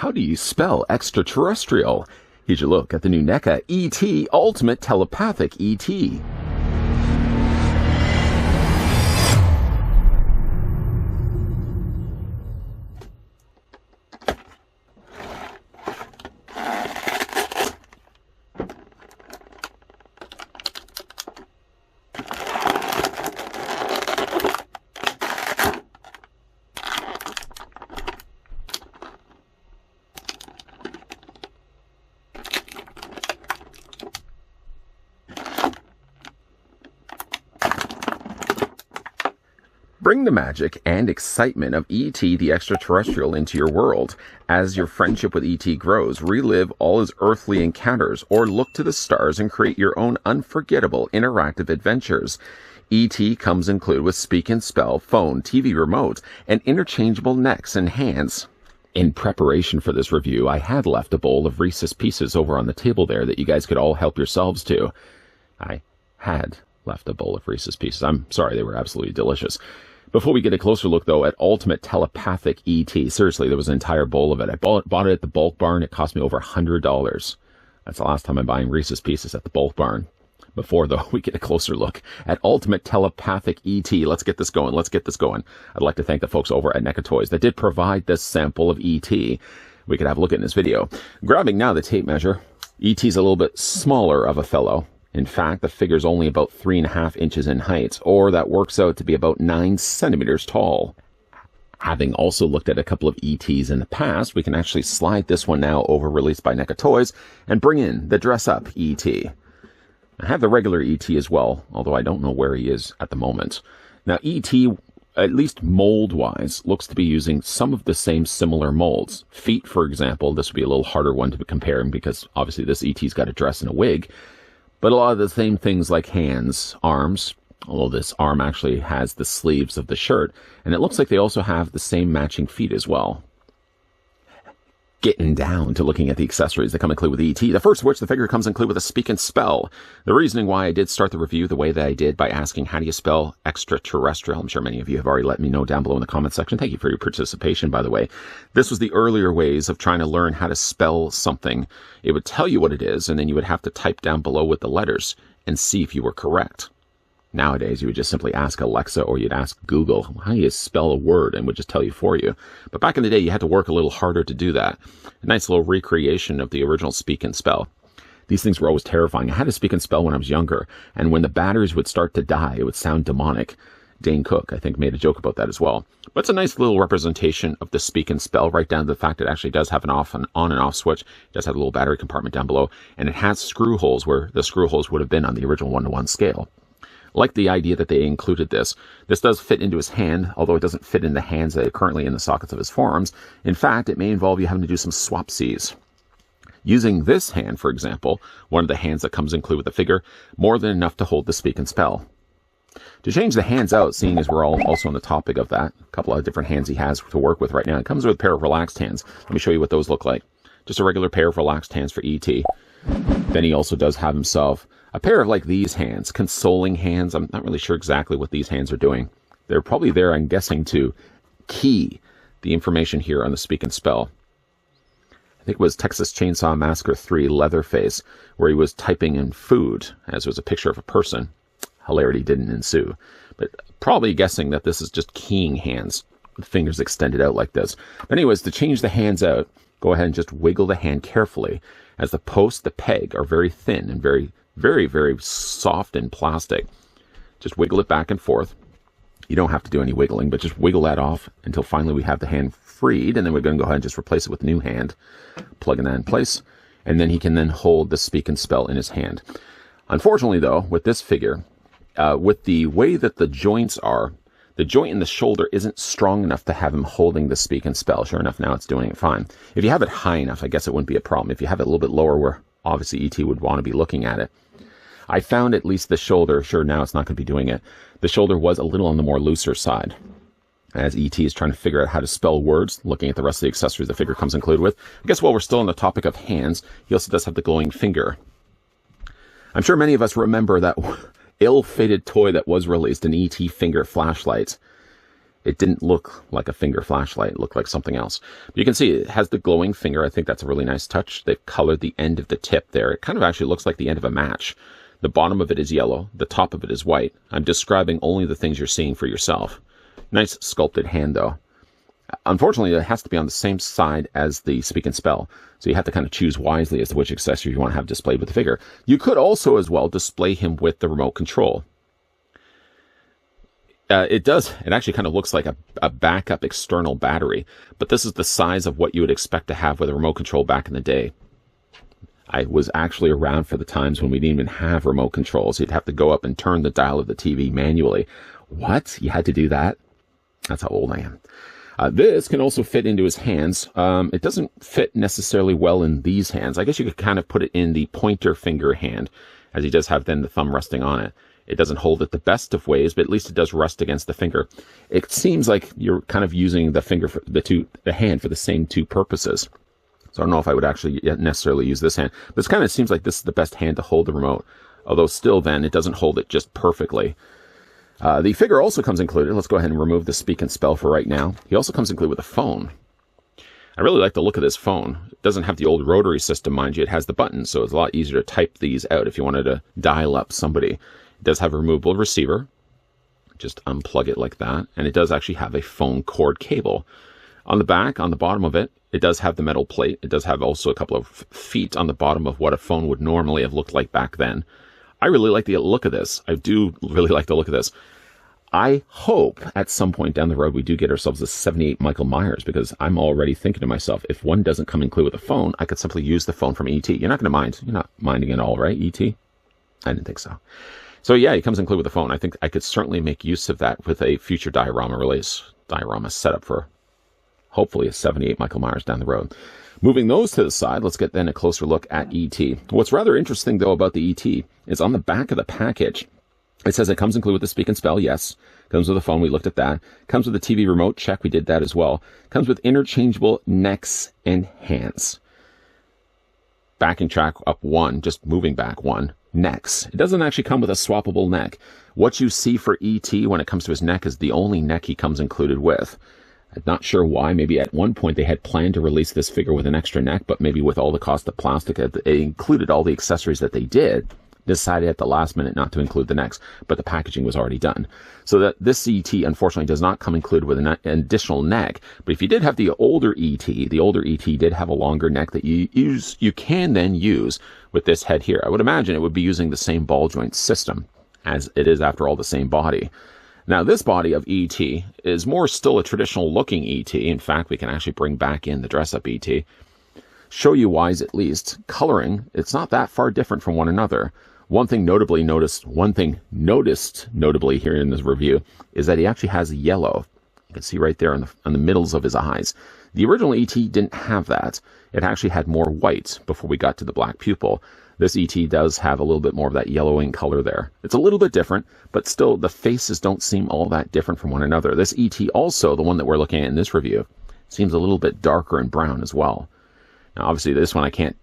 How do you spell extraterrestrial? Here's your look at the new NECA ET Ultimate Telepathic ET. Bring the magic and excitement of E.T. the Extra-Terrestrial into your world. As your friendship with E.T. grows, relive all his earthly encounters, or look to the stars and create your own unforgettable interactive adventures. E.T. comes included with speak and spell, phone, TV remote, and interchangeable necks and hands. In preparation for this review, I had left a bowl of Reese's Pieces over on the table there that you guys could all help yourselves to. I had left a bowl of Reese's Pieces. I'm sorry, they were absolutely delicious. Before we get a closer look, though, at Ultimate Telepathic ET, seriously, there was an entire bowl of it. I bought it at the bulk barn. It cost me over $100. That's the last time I'm buying Reese's Pieces at the bulk barn. Before, though, we get a closer look at Ultimate Telepathic ET. Let's get this going. I'd like to thank the folks over at NECA Toys that did provide this sample of ET. We could have a look at in this video. Grabbing now the tape measure, ET's a little bit smaller of a fellow. In fact, the figure's only about 3.5 inches in height, or that works out to be about 9 centimeters tall. Having also looked at a couple of ETs in the past, we can actually slide this one now over, released by NECA Toys, and bring in the dress-up ET. I have the regular ET as well, although I don't know where he is at the moment. Now, ET, at least mold-wise, looks to be using some of the same similar molds. Feet, for example, this would be a little harder one to compare because obviously this ET's got a dress and a wig. But a lot of the same things like hands, arms, although this arm actually has the sleeves of the shirt, and it looks like they also have the same matching feet as well. Getting down to looking at the accessories that come included with ET, the first of which the figure comes included with a speak and spell. The reasoning why I did start the review the way that I did by asking how do you spell extraterrestrial. I'm sure many of you have already let me know down below in the comment section. Thank you for your participation, by the way. This was the earlier ways of trying to learn how to spell something. It would tell you what it is, and then you would have to type down below with the letters and see if you were correct. Nowadays, you would just simply ask Alexa or you'd ask Google, how do you spell a word, and would just tell you for you. But back in the day, you had to work a little harder to do that. A nice little recreation of the original speak and spell. These things were always terrifying. I had to speak and spell when I was younger, and when the batteries would start to die, it would sound demonic. Dane Cook, I think, made a joke about that as well. But it's a nice little representation of the speak and spell, right down to the fact it actually does have an on and off switch. It does have a little battery compartment down below, and it has screw holes where the screw holes would have been on the original 1-to-1 scale. Like the idea that they included this. This does fit into his hand, although it doesn't fit in the hands that are currently in the sockets of his forearms. In fact, it may involve you having to do some swapsies. Using this hand, for example, one of the hands that comes included with the figure, more than enough to hold the speak and spell. To change the hands out, seeing as we're all also on the topic of that, a couple of different hands he has to work with right now. It comes with a pair of relaxed hands. Let me show you what those look like. Just a regular pair of relaxed hands for E.T. Then he also does have himself a pair of like these hands, consoling hands. I'm not really sure exactly what these hands are doing. They're probably there, I'm guessing, to key the information here on the speak and spell. I think it was Texas Chainsaw Massacre 3 Leatherface, where he was typing in food, as was a picture of a person. Hilarity didn't ensue. But probably guessing that this is just keying hands, with fingers extended out like this. But anyways, to change the hands out, go ahead and just wiggle the hand carefully, as the post, the peg, are very thin and very, very soft and plastic. Just wiggle it back and forth. You don't have to do any wiggling, but just wiggle that off until finally we have the hand freed, and then we're going to go ahead and just replace it with a new hand, plugging that in place, and then he can then hold the speak and spell in his hand. Unfortunately, though, with this figure, with the way that the joints are, the joint in the shoulder isn't strong enough to have him holding the speak and spell. Sure enough, now it's doing it fine. If you have it high enough, I guess it wouldn't be a problem. If you have it a little bit lower where obviously E.T. would want to be looking at it. I found at least the shoulder, sure now it's not going to be doing it, the shoulder was a little on the more looser side. As E.T. is trying to figure out how to spell words, looking at the rest of the accessories the figure comes included with. I guess while we're still on the topic of hands, he also does have the glowing finger. I'm sure many of us remember that ill-fated toy that was released, an E.T. finger flashlight. It didn't look like a finger flashlight. It looked like something else. But you can see it has the glowing finger. I think that's a really nice touch. They've colored the end of the tip there. It kind of actually looks like the end of a match. The bottom of it is yellow. The top of it is white. I'm describing only the things you're seeing for yourself. Nice sculpted hand, though. Unfortunately, it has to be on the same side as the speak and spell. So you have to kind of choose wisely as to which accessory you want to have displayed with the figure. You could also as well display him with the remote control. It actually kind of looks like a backup external battery, but this is the size of what you would expect to have with a remote control back in the day. I was actually around for the times when we didn't even have remote controls. You'd have to go up and turn the dial of the TV manually. What? You had to do that? That's how old I am. This can also fit into his hands. It doesn't fit necessarily well in these hands. I guess you could kind of put it in the pointer finger hand, as he does have then the thumb resting on it. It doesn't hold it the best of ways, but at least it does rest against the finger. It seems like you're kind of using the finger, for the hand for the same two purposes. So I don't know if I would actually necessarily use this hand, but it kind of seems like this is the best hand to hold the remote. Although still then, it doesn't hold it just perfectly. The figure also comes included. Let's go ahead and remove the speak and spell for right now. He also comes included with a phone. I really like the look of this phone. It doesn't have the old rotary system, mind you. It has the buttons, so it's a lot easier to type these out if you wanted to dial up somebody. It does have a removable receiver. Just unplug it like that. And it does actually have a phone cord cable. On the back, on the bottom of it, it does have the metal plate. It does have also a couple of feet on the bottom of what a phone would normally have looked like back then. I really like the look of this. I do really like the look of this. I hope at some point down the road we do get ourselves a 78 Michael Myers, because I'm already thinking to myself, if one doesn't come included with a phone, I could simply use the phone from E.T. You're not going to mind. You're not minding at all, right, E.T.? I didn't think so. So yeah, he comes included with a phone. I think I could certainly make use of that with a future diorama release. Diorama setup for hopefully a 78 Michael Myers down the road. Moving those to the side, let's get then a closer look at E.T. What's rather interesting, though, about the E.T. is on the back of the package, it says it comes included with the speak and spell. Yes. Comes with a phone. We looked at that. Comes with a TV remote. Check. We did that as well. Comes with interchangeable necks and hands. Backing track up one, just moving back one. Necks. It doesn't actually come with a swappable neck. What you see for E.T. when it comes to his neck is the only neck he comes included with. I'm not sure why. Maybe at one point they had planned to release this figure with an extra neck, but maybe with all the cost of plastic, it included all the accessories that they did, decided at the last minute not to include the necks, but the packaging was already done. So that this E.T. unfortunately does not come included with an additional neck. But if you did have the older E.T. did have a longer neck that you can then use with this head here. I would imagine it would be using the same ball joint system, as it is after all the same body. Now this body of E.T. is more still a traditional looking E.T. In fact, we can actually bring back in the dress up E.T. Show you wise at least. Coloring, it's not that far different from one another. One thing noticed notably here in this review is that he actually has yellow. You can see right there on the middles of his eyes. The original E.T. didn't have that. It actually had more white before we got to the black pupil. This E.T. does have a little bit more of that yellowing color there. It's a little bit different, but still the faces don't seem all that different from one another. This E.T. also, the one that we're looking at in this review, seems a little bit darker and brown as well. Now obviously this one I can't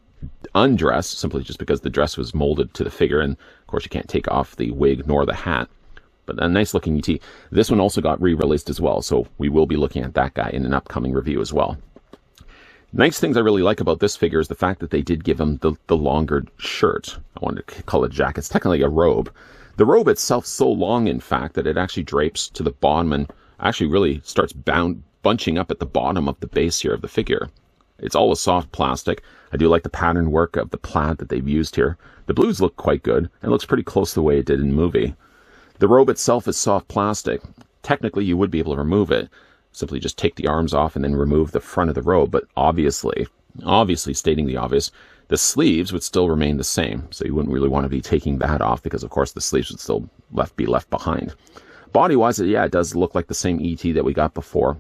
undress, simply just because the dress was molded to the figure, and of course you can't take off the wig nor the hat. But a nice looking E.T. This one also got re-released as well, so we will be looking at that guy in an upcoming review as well. Nice things I really like about this figure is the fact that they did give him the longer shirt. I wanted to call it a jacket. It's technically a robe. The robe itself so long, in fact, that it actually drapes to the bottom and actually really starts bunching up at the bottom of the base here of the figure. It's all a soft plastic. I do like the pattern work of the plaid that they've used here. The blues look quite good, and looks pretty close to the way it did in the movie. The robe itself is soft plastic. Technically, you would be able to remove it. Simply just take the arms off and then remove the front of the robe, but obviously stating the obvious, the sleeves would still remain the same, so you wouldn't really want to be taking that off because, of course, the sleeves would still be left behind. Body-wise, yeah, it does look like the same E.T. that we got before.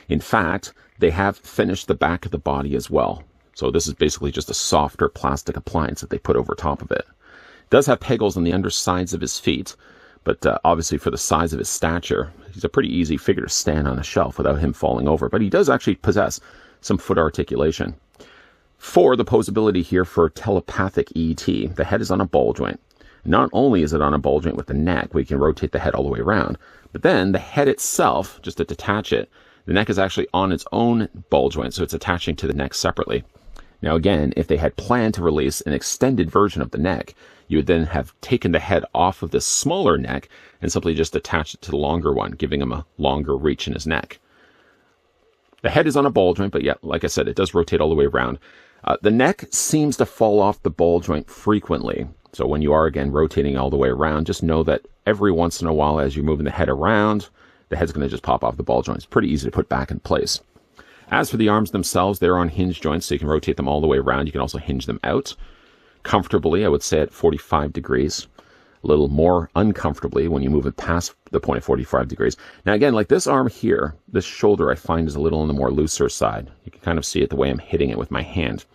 In fact, they have finished the back of the body as well. So this is basically just a softer plastic appliance that they put over top of it. It does have peg holes on the undersides of his feet, but obviously for the size of his stature, he's a pretty easy figure to stand on a shelf without him falling over. But he does actually possess some foot articulation. For the posability here for telepathic E.T., the head is on a ball joint. Not only is it on a ball joint with the neck, we can rotate the head all the way around, but then the head itself, just to detach it, the neck is actually on its own ball joint, so it's attaching to the neck separately. Now again, if they had planned to release an extended version of the neck, you would then have taken the head off of the smaller neck and simply just attached it to the longer one, giving him a longer reach in his neck. The head is on a ball joint, but yeah, like I said, it does rotate all the way around. The neck seems to fall off the ball joint frequently. So when you are, again, rotating all the way around, just know that every once in a while as you're moving the head around, the head's going to just pop off the ball joint. It's pretty easy to put back in place. As for the arms themselves, they're on hinge joints, so you can rotate them all the way around. You can also hinge them out comfortably, I would say at 45 degrees. A little more uncomfortably when you move it past the point of 45 degrees. Now again, like this arm here, this shoulder I find is a little on the more looser side. You can kind of see it the way I'm hitting it with my hand.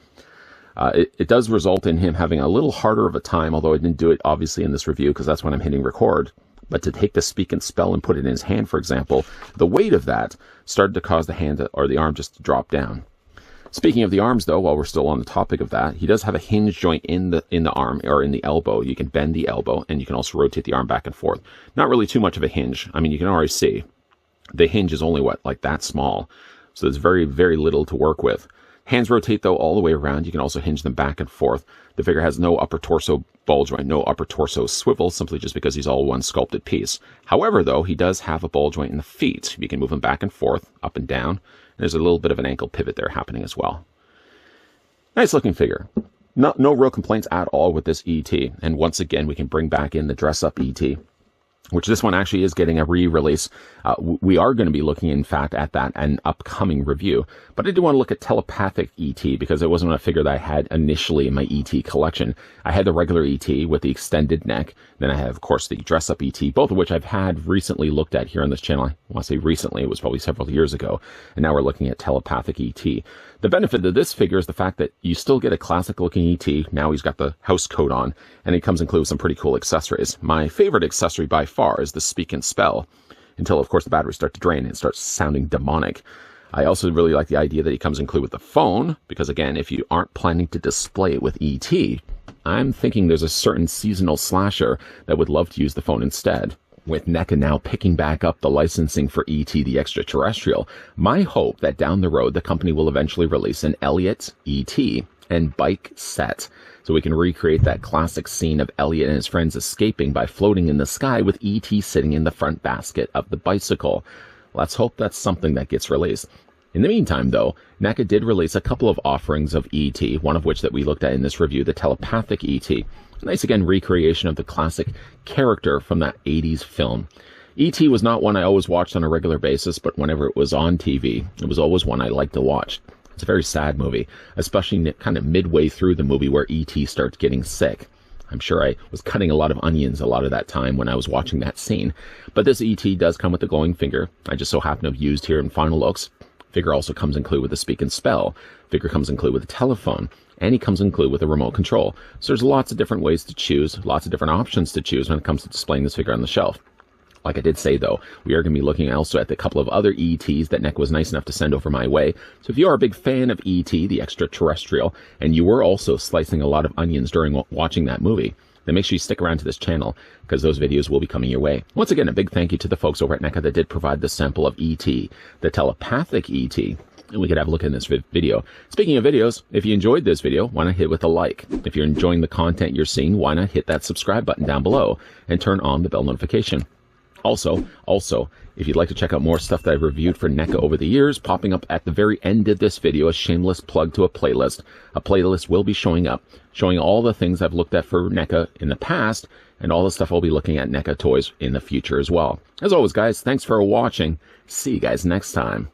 It does result in him having a little harder of a time, although I didn't do it obviously in this review because that's when I'm hitting record. But to take the speak and spell and put it in his hand, for example, the weight of that started to cause the hand or the arm just to drop down. Speaking of the arms, though, while we're still on the topic of that, he does have a hinge joint in the arm or in the elbow. You can bend the elbow and you can also rotate the arm back and forth. Not really too much of a hinge. I mean, you can already see the hinge is only like that small. So there's very, very little to work with. Hands rotate, though, all the way around. You can also hinge them back and forth. The figure has no upper torso ball joint, no upper torso swivel, simply just because he's all one sculpted piece. However, though, he does have a ball joint in the feet. You can move him back and forth, up and down. There's a little bit of an ankle pivot there happening as well. Nice looking figure. No real complaints at all with this ET. And once again, we can bring back in the dress-up ET, which this one actually is getting a re-release. We are going to be looking, in fact, at that an upcoming review. But I do want to look at Telepathic ET because it wasn't a figure that I had initially in my ET collection. I had the regular ET with the extended neck. Then I have, of course, the dress-up ET, both of which I've had recently looked at here on this channel. I want to say recently, it was probably several years ago. And now we're looking at Telepathic ET. The benefit of this figure is the fact that you still get a classic-looking ET. Now he's got the house coat on, and it comes included with some pretty cool accessories. My favorite accessory by far is the speak and spell, until, of course, the batteries start to drain and it starts sounding demonic. I also really like the idea that he comes included with the phone, because, again, if you aren't planning to display it with ET, I'm thinking there's a certain seasonal slasher that would love to use the phone instead. With NECA now picking back up the licensing for ET the Extra-Terrestrial, my hope that down the road the company will eventually release an Elliot, ET, and bike set, so we can recreate that classic scene of Elliot and his friends escaping by floating in the sky with ET sitting in the front basket of the bicycle. Let's hope that's something that gets released. In the meantime, though, NECA did release a couple of offerings of ET, one of which that we looked at in this review, the Telepathic ET. A nice, again, recreation of the classic character from that 80s film. ET was not one I always watched on a regular basis, but whenever it was on TV, it was always one I liked to watch. It's a very sad movie, especially kind of midway through the movie where ET starts getting sick. I'm sure I was cutting a lot of onions a lot of that time when I was watching that scene. But this ET does come with the glowing finger. I just so happen to have used here in Final Looks. Figure also comes included with a speak and spell. Figure comes included with a telephone. And he comes included with a remote control. So there's lots of different ways to choose, lots of different options to choose when it comes to displaying this figure on the shelf. Like I did say, though, we are going to be looking also at the couple of other ETs that NECA was nice enough to send over my way. So if you are a big fan of ET, the Extra-Terrestrial, and you were also slicing a lot of onions during watching that movie, then make sure you stick around to this channel, because those videos will be coming your way. Once again, a big thank you to the folks over at NECA that did provide the sample of ET, the Telepathic ET, and we could have a look in this video. Speaking of videos, if you enjoyed this video, why not hit it with a like? If you're enjoying the content you're seeing, why not hit that subscribe button down below and turn on the bell notification? Also, if you'd like to check out more stuff that I've reviewed for NECA over the years, popping up at the very end of this video, a shameless plug to a playlist. A playlist will be showing up, showing all the things I've looked at for NECA in the past, and all the stuff I'll be looking at NECA toys in the future as well. As always, guys, thanks for watching. See you guys next time.